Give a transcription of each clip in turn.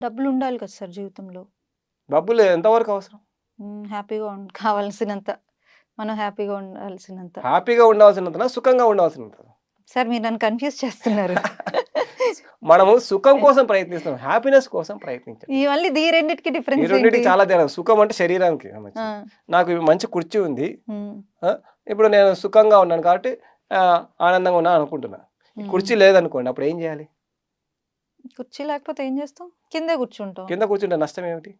డబ్బులుండాలి కదా సార్ జీవితంలో. డబ్బులు ఎంతవరకు అవసరం? హ్యాపీగా కావాల్సినంత. మనం హ్యాపీగా ఉండాల్సినంత. హ్యాపీగా ఉండాల్సినంతనా? సుఖంగా ఉండాల్సినంతనా? సార్ మీరు నన్ను కన్‌ఫ్యూజ్ చేస్తున్నారు. మనము సుఖం కోసం ప్రయత్నిస్తాం. హ్యాపీనెస్ కోసం ప్రయత్నించం. ఈ మళ్ళీ ఈ రెండిటికి ఈ డిఫరెన్స్ ఏంటి? రెండిటికి చాలా తేడా. సుఖం అంటే శరీరానికి ఆ! సంబంధించింది. నాకు మంచి కుర్చీ ఉంది. హ్మ్. ఇప్పుడు నేను సుఖంగా ఉన్నాను కాబట్టి ఆనందంగా ఉన్నాను అనుకుంటున్నా. కుర్చీ లేదనుకోండి అప్పుడు ఏం చేయాలి? కుర్చీ లేకపోతే ఏం చేస్తాం? కిందే కూర్చుంటాం. కింద కూర్చుంటే నష్టం ఏమిటి?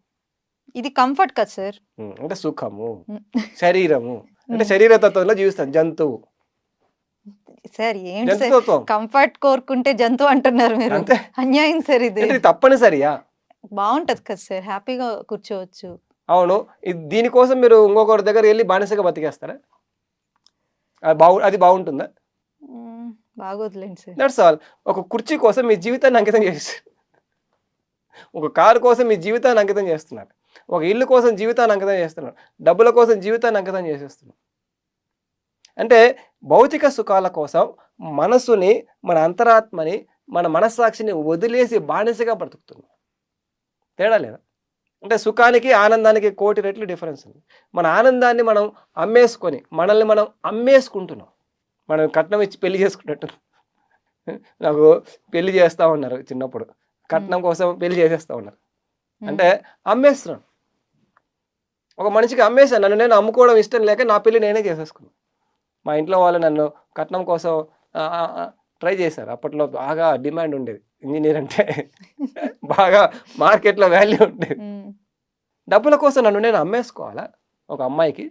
ఇది కంఫర్ట్ కదా సార్. అంటే సుఖము, హ్మ్. శరీరము. అంటే శరీర తత్వంలో జీవిస్తాం. జంతువు. సార్ ఏంటి సార్ జంతుత్వం. కంఫర్ట్ కోరుకుంటే జంతువు అంటున్నారు మీరు. అంతే. అన్యాయం సార్ ఇది. అంటే ఇది తప్పనిసరియా? బావుంటది కదా సార్. హ్యాపీగా కూర్చోవచ్చు. అవును. దీనికోసం మీరు ఇంకొకరి దగ్గర వెళ్లి బానిసగా బతికేస్తారా? అది బాగుంటుందా? బాగోదులేండి సార్. That's all. ఒక కుర్చీ కోసం మీ జీవితాన్ని అంకితం చేస్తారు. ఒక కారు కోసం మీ జీవితాన్ని అంకితం చేస్తున్నారు. ఒక ఇల్లు కోసం జీవితాన్ని అంకితం చేస్తున్నారు. డబ్బుల కోసం జీవితాన్ని అంకితం చేసేస్తున్నారు. అంటే భౌతిక సుఖాల కోసం మనసుని, మన అంతరాత్మని, మన మనస్సాక్షిని వదిలేసి బానిసగా బ్రతుకుతున్నాం. తేడా లేదా? అంటే సుఖానికి, ఆనందానికి కోటి రెట్లు డిఫరెన్స్ ఉంది. మన ఆనందాన్ని మనం అమ్మేసుకొని, మనల్ని మనం అమ్మేసుకుంటున్నాం. మనం కట్నం ఇచ్చి పెళ్లి చేసుకున్నట్టు. నాకు పెళ్లి చేస్తా ఉన్నారు చిన్నప్పుడు. కట్నం కోసం పెళ్లి చేసేస్తా ఉన్నారు. అంటే అమ్మేస్తున్నాను. ఒక మనిషికి అమ్మేశాను. నన్ను నేను అమ్ముకోవడం ఇష్టం లేక నా పెళ్లి నేనే చేసేసుకున్నాను. మా ఇంట్లో వాళ్ళు నన్ను కట్నం కోసం ట్రై చేశారు. అప్పట్లో బాగా డిమాండ్ ఉండేది. ఇంజనీర్ అంటే బాగా మార్కెట్లో వాల్యూ ఉండేది. డబ్బుల కోసం నన్ను నేను అమ్మేసుకోవాలా? ఒక అమ్మాయికి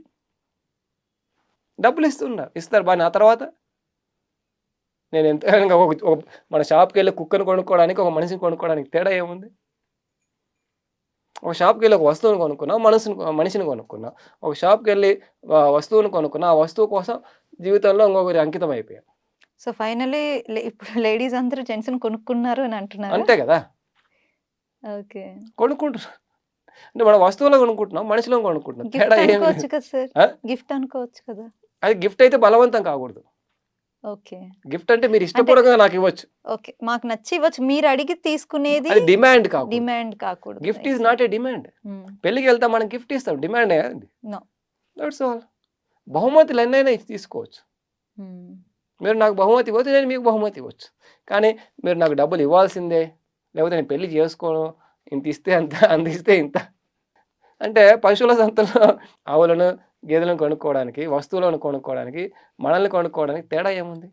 డబ్బులు ఇస్తారు బాగా. ఆ తర్వాత నేను ఎంత మన షాప్కి వెళ్ళి కుక్కను కొనుక్కోవడానికి, ఒక మనిషిని కొనుక్కోవడానికి తేడా ఏముంది? ఒక షాప్కి వెళ్ళి ఒక వస్తువుని కొనుక్కున్నా, మనిషిని కొనుక్కున్నా. ఒక షాప్కి వెళ్ళి వస్తువుని కొనుక్కున్నా, ఆ వస్తువు కోసం జీవితంలో ఇంకొకరి అంకితం అయిపోయాను. సో ఫైనల్లీ ఇప్పుడు లేడీస్ అందరూ జెంట్స్‌ని కొనుక్కున్నారు అని అంటున్నారా? అంతే కదా! ఓకే. కొనుక్కుంటున్నారు. అంటే మనం వస్తువులో కొనుక్కుంటున్నాం, మనిషిలో కొనుక్కుంటున్నాం. గిఫ్ట్ తేడా ఏమి? అనుకోవచ్చు కదా సార్. గిఫ్ట్ అనుకోవచ్చు కదా. అది గిఫ్ట్ అయితే బలవంతం కాకూడదు. ఓకే. గిఫ్ట్ అంటే మీరు ఇష్టపూర్వకంగా నాకు ఇవ్వచ్చు. ఓకే. మాకు నచ్చి ఇవ్వచ్చు. మీరు అడిగి తీసుకునేది అది డిమాండ్ కాకూడదు. డిమాండ్ కాకూడదు. Gift is not a demand. పెళ్ళికి వెళ్తాం, మనం గిఫ్ట్ ఇస్తాం. డిమాండ్ అది. నో. That's all. బహుమతులు ఎన్నైనా తీసుకోవచ్చు. మీరు నాకు బహుమతి ఇవ్వచ్చు, నేను మీకు బహుమతి ఇవ్వచ్చు. కానీ మీరు నాకు డబ్బులు ఇవ్వాల్సిందే, లేకపోతే నేను పెళ్లి చేసుకోను, ఇంత ఇస్తే అంత, అంత ఇస్తే ఇంత. అంటే పశువుల సంతలో ఆవులను, గేదెలను కొనుక్కోవడానికి, వస్తువులను కొనుక్కోవడానికి, మనల్ని కొనుక్కోవడానికి తేడా ఏముంది?